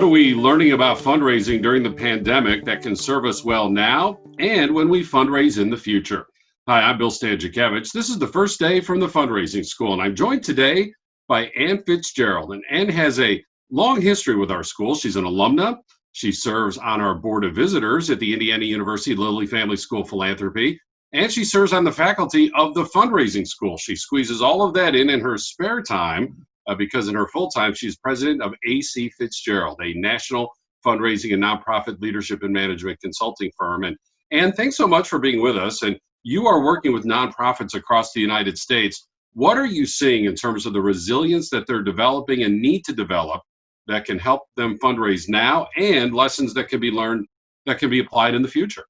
What are we learning about fundraising during the pandemic that can serve us well now and when we fundraise in the future? Hi, I'm Bill Stanczykiewicz. This is the first day from the Fundraising School, and I'm joined today by Ann Fitzgerald. And Ann has a long history with our school. She's an alumna. She serves on our board of visitors at the Indiana University Lilly Family School Philanthropy, and she serves on the faculty of the Fundraising School. She squeezes all of that in her spare time because in her full time, she's president of AC Fitzgerald, a national fundraising and nonprofit leadership and management consulting firm. And thanks so much for being with us. And you are working with nonprofits across the United States. What are you seeing in terms of the resilience that they're developing and need to develop that can help them fundraise now, and lessons that can be learned that can be applied in the future?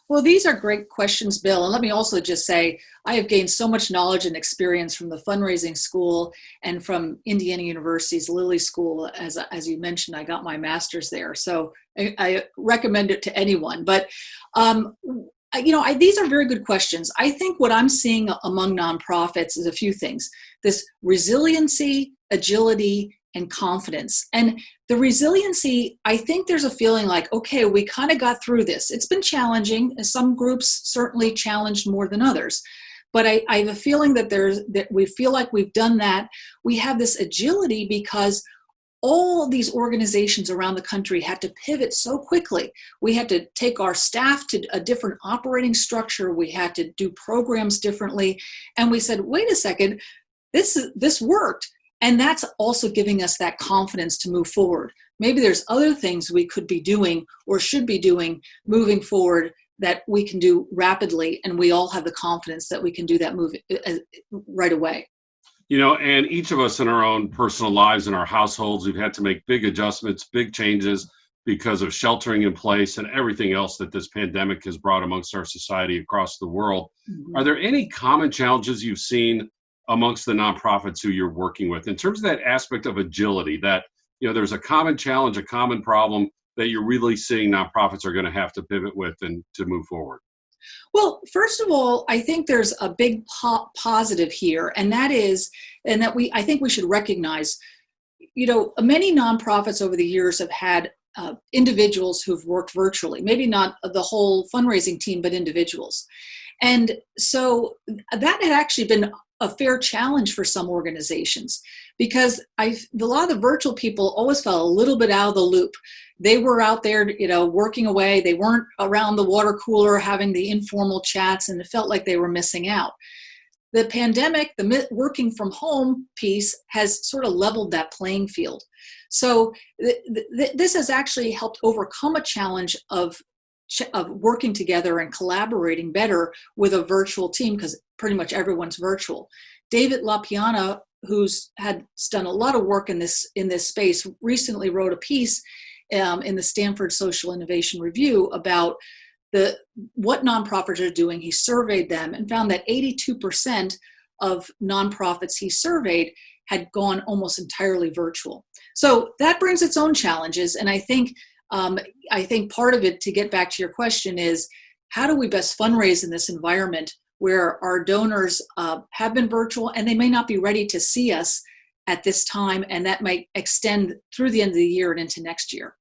Well, these are great questions, Bill. And let me also just say, I have gained so much knowledge and experience from the fundraising school and from Indiana University's Lilly School. As you mentioned, I got my master's there. So I recommend it to anyone. But, these are very good questions. I think what I'm seeing among nonprofits is a few things: this resiliency, agility, and confidence. And the resiliency, I think there's a feeling like, okay, we kind of got through this. It's been challenging. Some groups certainly challenged more than others. But I have a feeling that we feel like we've done that. We have this agility because all these organizations around the country had to pivot so quickly. We had to take our staff to a different operating structure. We had to do programs differently. And we said, wait a second, this worked. And that's also giving us that confidence to move forward. Maybe there's other things we could be doing or should be doing moving forward that we can do rapidly, and we all have the confidence that we can do that move right away. And each of us in our own personal lives, in our households, we've had to make big adjustments, big changes because of sheltering in place and everything else that this pandemic has brought amongst our society across the world. Mm-hmm. Are there any common challenges you've seen amongst the nonprofits who you're working with in terms of that aspect of agility, that there's a common challenge, a common problem that you're really seeing nonprofits are going to have to pivot with and to move forward? Well, first of all, I think there's a big positive here, and that I think we should recognize, many nonprofits over the years have had individuals who've worked virtually, maybe not the whole fundraising team, but individuals. And so that had actually been a fair challenge for some organizations, because a lot of the virtual people always felt a little bit out of the loop. They were out there, working away. They weren't around the water cooler having the informal chats, and it felt like they were missing out. The pandemic, the working from home piece, has sort of leveled that playing field. So this has actually helped overcome a challenge of working together and collaborating better with a virtual team, because pretty much everyone's virtual. David LaPiana, who's done a lot of work in this space, recently wrote a piece in the Stanford Social Innovation Review about what nonprofits are doing. He surveyed them and found that 82% of nonprofits he surveyed had gone almost entirely virtual. So that brings its own challenges, and I think part of it, to get back to your question, is how do we best fundraise in this environment where our donors have been virtual and they may not be ready to see us at this time, and that might extend through the end of the year and into next year.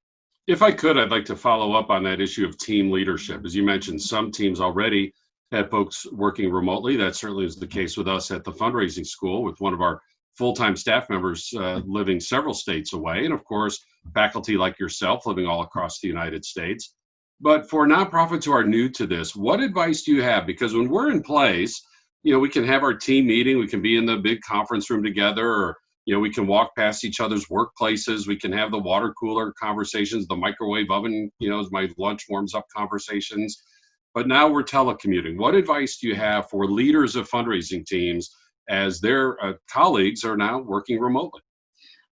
If I could, I'd like to follow up on that issue of team leadership. As you mentioned, some teams already have folks working remotely. That certainly is the case with us at the Fundraising School, with one of our full-time staff members living several states away, and of course, faculty like yourself living all across the United States. But for nonprofits who are new to this, what advice do you have? Because when we're in place, we can have our team meeting, we can be in the big conference room together, or we can walk past each other's workplaces, we can have the water cooler conversations, the microwave oven, as my lunch warms up conversations. But now we're telecommuting. What advice do you have for leaders of fundraising teams as their colleagues are now working remotely?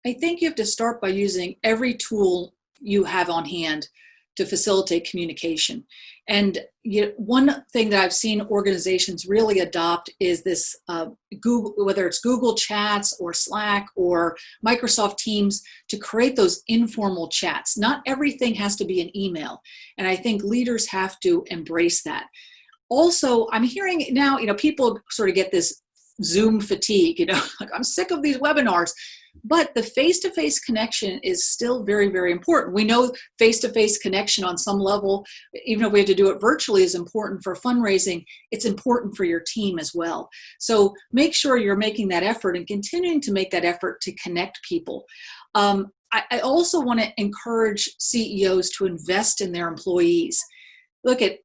I think you have to start by using every tool you have on hand to facilitate communication. And one thing that I've seen organizations really adopt is this Google, whether it's Google Chats or Slack or Microsoft Teams, to create those informal chats. Not everything has to be an email. And I think leaders have to embrace that. Also, I'm hearing now, people sort of get this Zoom fatigue, like, I'm sick of these webinars. But the face-to-face connection is still very, very important. We know face-to-face connection on some level, even if we have to do it virtually, is important for fundraising. It's important for your team as well. So make sure you're making that effort and continuing to make that effort to connect people. I also want to encourage CEOs to invest in their employees. Look at,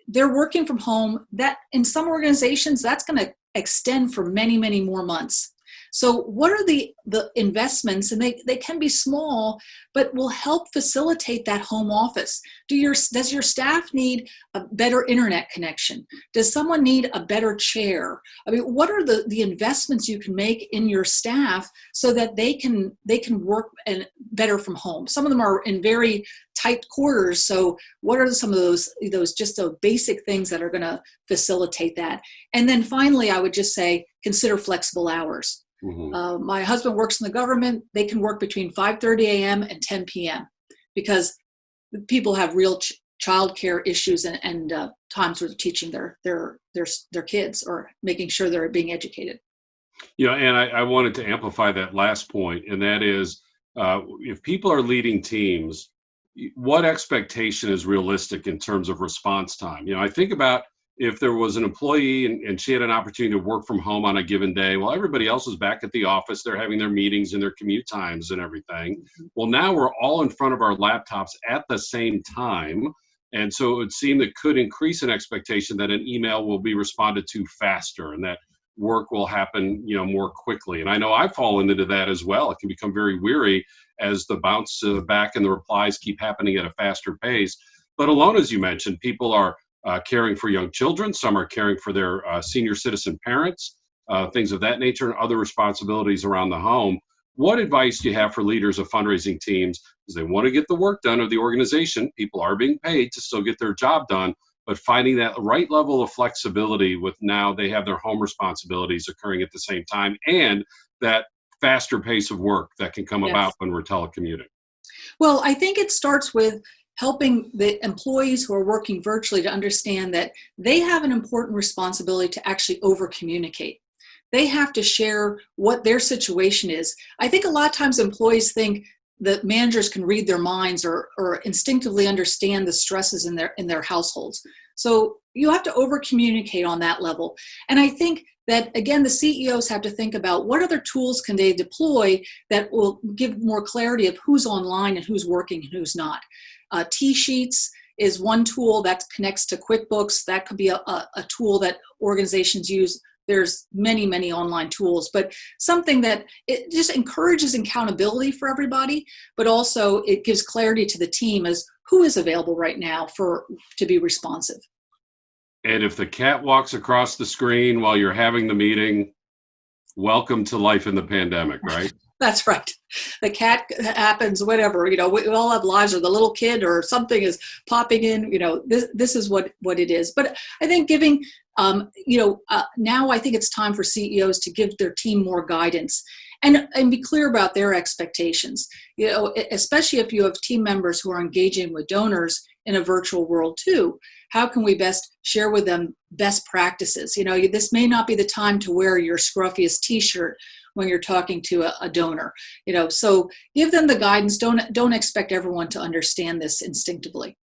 they're working from home. That in some organizations, that's going to extend for many, many more months. So what are the investments, and they can be small, but will help facilitate that home office? Does your staff need a better internet connection? Does someone need a better chair? I mean, what are the investments you can make in your staff so that they can work better from home? Some of them are in very tight quarters. So what are some of those just the basic things that are going to facilitate that? And then finally, I would just say, consider flexible hours. Mm-hmm. My husband works in the government. They can work between 5:30 a.m. and 10 p.m. because people have real childcare issues and times where they're teaching their kids or making sure they're being educated. Yeah, and I wanted to amplify that last point, and that is, if people are leading teams, what expectation is realistic in terms of response time? I think about if there was an employee and she had an opportunity to work from home on a given day, well, everybody else is back at the office, they're having their meetings and their commute times and everything. Well, now we're all in front of our laptops at the same time. And so it would seem that could increase an expectation that an email will be responded to faster and that work will happen, more quickly. And I know I've fallen into that as well. It can become very weary as the bounce back and the replies keep happening at a faster pace. But alone, as you mentioned, people are caring for young children. Some are caring for their senior citizen parents, things of that nature, and other responsibilities around the home. What advice do you have for leaders of fundraising teams? Because they want to get the work done of the organization. People are being paid to still get their job done, but finding that right level of flexibility with now they have their home responsibilities occurring at the same time and that faster pace of work that can come about when we're telecommuting. Well, I think it starts with helping the employees who are working virtually to understand that they have an important responsibility to actually over-communicate. They have to share what their situation is. I think a lot of times employees think that managers can read their minds or instinctively understand the stresses in their households. So you have to over-communicate on that level. And I think that, again, the CEOs have to think about what other tools can they deploy that will give more clarity of who's online and who's working and who's not. T-Sheets is one tool that connects to QuickBooks. That could be a tool that organizations use. There's many, many online tools, but something that it just encourages accountability for everybody, but also it gives clarity to the team as who is available right now to be responsive. And if the cat walks across the screen while you're having the meeting, welcome to life in the pandemic, right? That's right. The cat happens, whatever, we all have lives, or the little kid or something is popping in, this is what it is. But I think giving, now I think it's time for CEOs to give their team more guidance and be clear about their expectations, especially if you have team members who are engaging with donors in a virtual world too. How can we best share with them best practices? This may not be the time to wear your scruffiest t-shirt when you're talking to a donor, so give them the guidance. Don't expect everyone to understand this instinctively.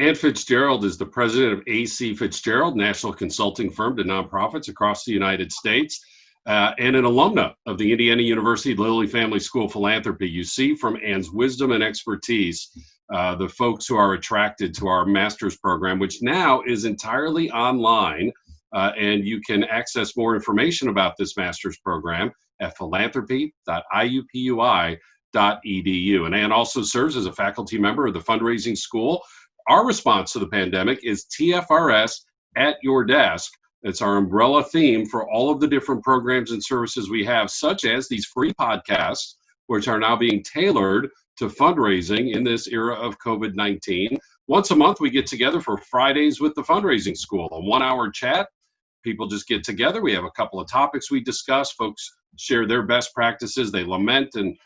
Ann Fitzgerald is the president of AC Fitzgerald, national consulting firm to nonprofits across the United States, and an alumna of the Indiana University Lilly Family School of Philanthropy. You see from Ann's wisdom and expertise, the folks who are attracted to our master's program, which now is entirely online, and you can access more information about this master's program at philanthropy.iupui.edu. And Ann also serves as a faculty member of the Fundraising School. Our response to the pandemic is TFRS at your desk. It's our umbrella theme for all of the different programs and services we have, such as these free podcasts, which are now being tailored to fundraising in this era of COVID-19. Once a month, we get together for Fridays with the Fundraising School, a 1-hour chat. People just get together. We have a couple of topics we discuss. Folks share their best practices. They lament and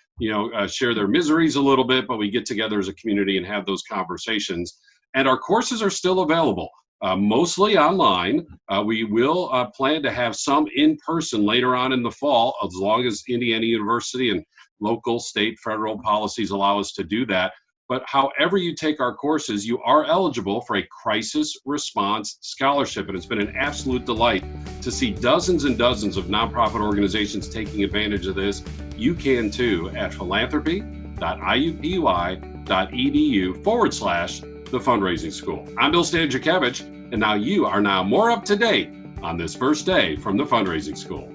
share their miseries a little bit, but we get together as a community and have those conversations. And our courses are still available, mostly online. We will plan to have some in person later on in the fall, as long as Indiana University and Local, state, federal policies allow us to do that. But however you take our courses, you are eligible for a crisis response scholarship. And it's been an absolute delight to see dozens and dozens of nonprofit organizations taking advantage of this. You can too at philanthropy.iupui.edu/the fundraising school. I'm Bill Stanczykiewicz, and now you are more up to date on this first day from the fundraising school.